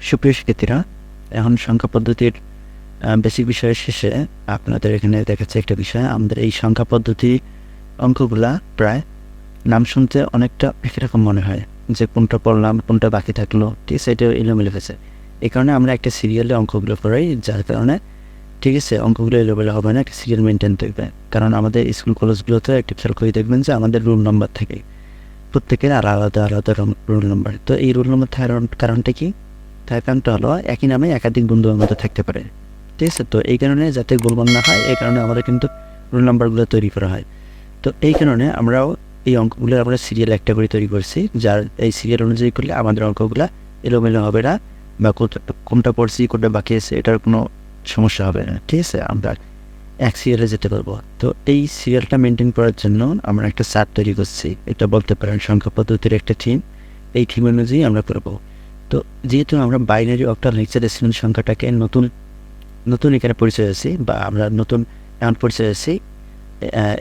সুপ্রিয় শিক্ষার্থীরা, এখন সংখ্যা পদ্ধতির বেসিক বিষয়ের শেষে আপনাদের এখানে দেখাচ্ছে একটা বিষয়। আমাদের এই সংখ্যা পদ্ধতি অঙ্কগুলা প্রায় নাম শুনতে অনেকটা একই রকম মনে হয়, যে কোনটা পড়লাম কোনটা বাকি থাকলো, ঠিক আছে, এটা এলোমেলো হয়েছে। এই কারণে আমরা একটা সিরিয়ালে অঙ্কগুলো করাই, যার কারণে ঠিক আছে অঙ্কগুলো এলোমেলো হবে না, একটা সিরিয়াল মেনটেন থাকবে। কারণ আমাদের স্কুল কলেজগুলোতে একটা খেয়াল করে দেখবেন যে আমাদের রুল নাম্বার থাকে, প্রত্যেকের আলাদা আলাদা রোল নাম্বার। তো এই রোল নাম্বার থাকার কারণটা কি? তার কারণটা হলো একই নামে একাধিক বন্ধু বান্ধব থাকতে পারে, ঠিক আছে। তো এই কারণে যাতে গোলমাল না হয়, এই কারণে আমাদের কিন্তু রোল নাম্বারগুলো তৈরি করা হয়। তো এই কারণে আমরাও এই অঙ্কগুলো আমরা সিরিয়াল একটা করে তৈরি করছি, যার এই সিরিয়াল অনুযায়ী করলে আমাদের অঙ্কগুলো এলোমেলো হবে না, বা কোনটা পড়ছি কোনটা বাকি আছে এটার কোনো সমস্যা হবে না, ঠিক আছে। আমরা এক সিরিয়ালে যেতে পারবো। তো এই সিরিয়ালটা মেনটেন করার জন্য আমরা একটা চার্ট তৈরি করছি, এটা বলতে পারেন সংখ্যা পদ্ধতির একটা থিম। এই থিম অনুযায়ী আমরা করবো। তো যেহেতু আমরা বাইনারি অক্টাল হেক্সাডেসিমাল সংখ্যাটাকে নতুন এখানে পরিচয় আছি, বা আমরা নতুন এমন পরিচয় আছি,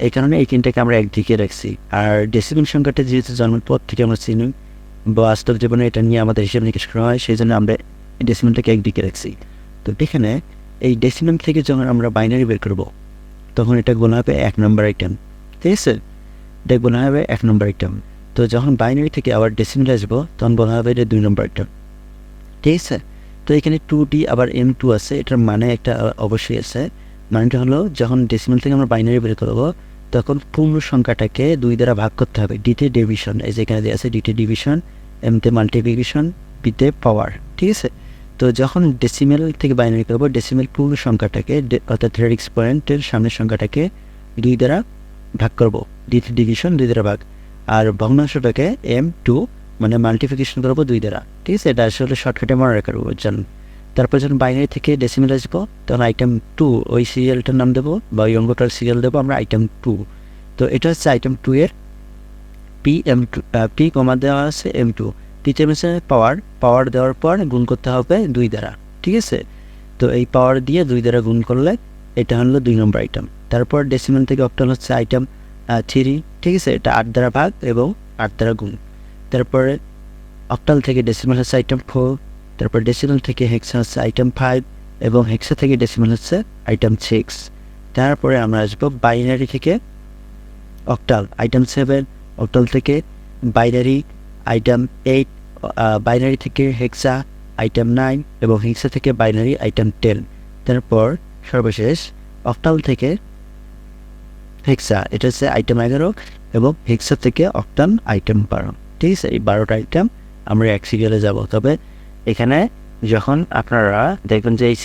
এই কারণে এই তিনটাকে আমরা একদিকে রাখছি। আর ডেসিমাল সংখ্যাটা যেহেতু জন্মের পর থেকে আমরা চিনি, বা বাস্তব জীবনে এটা নিয়ে আমাদের হিসাব নিকেশ করা হয়, সেই জন্য আমরা ডেসিমালটাকে একদিকে রাখছি। তো এখানে এই ডেসিমাল থেকে যখন আমরা বাইনারি বের করবো, তখন এটা গোনা হবে 1 নম্বর আইটেম, ঠিক আছে। এটা গোনা হবে 1 নম্বর আইটেম। তো যখন বাইনারি থেকে আবার ডেসিমাল আসবো, তখন বলা হবে এটা 2 নম্বর আইটেম, ঠিক আছে। তো এখানে 2D আবার M2 আছে, এটার মানে একটা অবশ্যই আছে। মানেটা হলো যখন ডেসিমাল থেকে আমরা বাইনারি বের করবো, তখন পূর্ণ সংখ্যাটাকে 2 দ্বারা ভাগ করতে হবে। ডিতে ডিভিশন, এই যে এখানে দেওয়া আছে ডিতে ডিভিশন, এমতে মাল্টিপ্লিকেশন, বিতে পাওয়ার, ঠিক আছে। তো যখন ডেসিমেল থেকে বাইনারি করবো, ডেসিমেল পূর্ণ সংখ্যাটাকে অর্থাৎ রেডিক্স পয়েন্টের সামনের সংখ্যাটাকে 2 দ্বারা ভাগ করবো, ডিতে ডিভিশন 2 দ্বারা ভাগ। আর ভগ্নাংশটাকে M2 মানে মাল্টিপ্লিকেশন করবো 2 দ্বারা, ঠিক আছে। এটা আসলে শর্টকাটে মনে রাখার জন্য। তারপর যখন বাইনারি থেকে ডেসিমেল আসবো, তখন আইটেম 2 ওই সিরিয়ালটার নাম দেবো, বা ওই অঙ্কটার সিরিয়াল দেবো আমরা আইটেম 2। তো এটা হচ্ছে আইটেম 2 এর পি কমা দেওয়া আছে M2। টিতে হচ্ছে পাওয়ার দেওয়ার পর গুণ করতে হবে 2 দ্বারা, ঠিক আছে। তো এই পাওয়ার দিয়ে 2 দ্বারা গুণ করলে এটা হলো 2 নম্বর আইটেম। তারপর ডেসিমেল থেকে অক্টাল হচ্ছে আইটেম 3, ঠিক আছে। এটা 8 দ্বারা ভাগ এবং 8 দ্বারা গুণ। তারপরে অক্টাল থেকে ডেসিমাল হচ্ছে আইটেম 4। তারপর ডেসিমাল থেকে হেক্সা হচ্ছে আইটেম 5, এবং হেক্সা থেকে ডেসিমাল হচ্ছে আইটেম 6। তারপরে আমরা আসবো বাইনারি থেকে অক্টাল আইটেম 7, অক্টাল থেকে বাইনারি আইটেম 8, বাইনারি থেকে হেক্সা আইটেম 9, এবং হেক্সা থেকে বাইনারি আইটেম 10। তারপর সর্বশেষ অক্টাল থেকে হেক্সা, এটা হচ্ছে আইটেম 11, এবং হেক্সা থেকে অক্টাল আইটেম 12, ঠিক আছে। এই 12টা আইটেম আমরা এক সিরিয়ালে যাব। তবে এখানে যখন আপনারা দেখবেন যে এই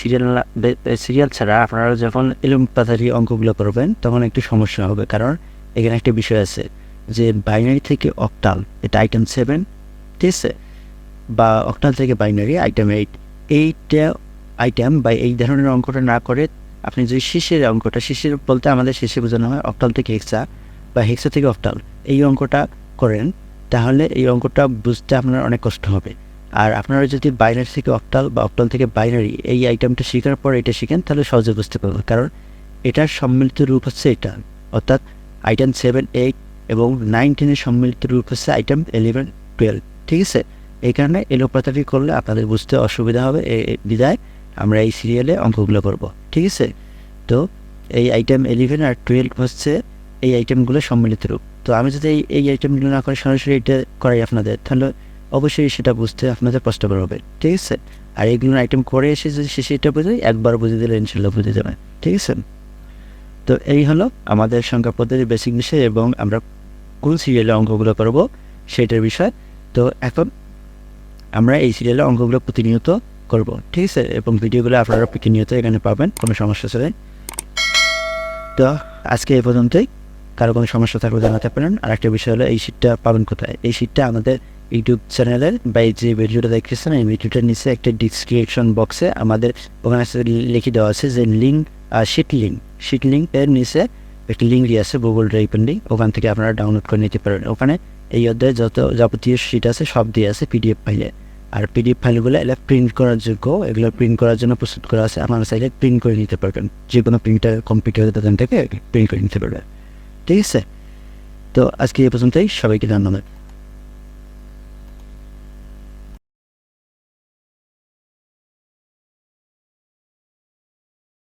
সিরিয়াল ছাড়া আপনারা যখন এলোপাথারি অঙ্কগুলো করবেন, তখন একটু সমস্যা হবে। কারণ এখানে একটা বিষয় আছে যে বাইনারি থেকে অক্টাল এটা আইটেম 7, ঠিক আছে, বা অক্টাল থেকে বাইনারি আইটেম 8। এইটা আইটেম বা এই ধরনের অঙ্কটা না করে আপনি যদি শেষের অঙ্কটা, শেষের বলতে আমাদের শেষে বোঝানো হয় অক্টাল থেকে হেক্সা বা হেক্সা থেকে অক্টাল, এই অঙ্কটা করেন, তাহলে এই অঙ্কটা বুঝতে আপনার অনেক কষ্ট হবে। আর আপনারা যদি বাইনারি থেকে অক্টাল বা অক্টাল থেকে বাইনারি এই আইটেমটা শেখার পর এটা শিখেন, তাহলে সহজে বুঝতে পারবেন। কারণ এটার সম্মিলিত রূপ হচ্ছে এটা, অর্থাৎ আইটেম 7, 8 এবং 9, 10 এর সম্মিলিত রূপ হচ্ছে আইটেম 11, 12, ঠিক আছে। এই কারণে এলোপাতাড়ি করলে আপনাদের বুঝতে অসুবিধা হবে, বিধায় আমরা এই সিরিয়ালে অঙ্কগুলো করব, ঠিক আছে। তো এই আইটেম 11 আর 12 হচ্ছে এই আইটেমগুলো সম্মিলিত রূপ। তো আমি যদি এই আইটেমগুলো না করে সরাসরি এটা করাই আপনাদের, তাহলে অবশ্যই সেটা বুঝতে আপনাদের কষ্টকর হবে, ঠিক আছে। আর এইগুলো আইটেম করে এসে যদি শেষে এটা বুঝে একবার বুঝে দিলে ইনশাল্লাহ বুঝে যাবেন, ঠিক আছে। তো এই হলো আমাদের সংখ্যা পদ্ধতির বেসিক বিষয়, এবং আমরা কোন সিরিয়ালে অঙ্কগুলো করব সেটার বিষয়। তো এখন আমরা এই সিরিয়ালে অঙ্কগুলো প্রতিনিয়ত করব, ঠিক আছে, এবং ভিডিওগুলো আপনারা প্রতিনিয়ত এখানে পাবেন, কোনো সমস্যা ছাড়াই। তো আজকে এই পর্যন্তই। কারো কোনো সমস্যা থাকলে জানাতে পারেন। আর একটা বিষয় হলো এই শিটটা পাবেন কোথায়? এই শিটটা আমাদের ইউটিউব চ্যানেলের বা এই যে ভিডিওটা দেখতেছেন, এই ভিডিওটার নিচে একটা ডিসক্রিপশন বক্সে আমাদের ওখানে লিখে দেওয়া আছে যে লিঙ্ক, শিট লিঙ্ক এর নিচে একটা লিঙ্ক দিয়ে আছে, গুগল ড্রাইভের লিঙ্ক। ওখান থেকে আপনারা ডাউনলোড করে নিতে পারেন। ওখানে এই অধ্যায়ে যত যাবতীয় শিট আছে সব দিয়ে আছে পিডিএফ ফাইলে। আর পিডিএফ ফাইলগুলো এগুলো প্রিন্ট করার যোগ্য, এগুলো প্রিন্ট করার জন্য প্রস্তুত করা আছে। আপনারা চাইলে প্রিন্ট করে নিতে পারবেন, যে কোনো প্রিন্টার কম্পিউটারের দোকান থেকে প্রিন্ট করে নিতে পারবেন, ঠিক আছে। তো আজকে এই পর্যন্তই, সবাইকে ধন্যবাদ।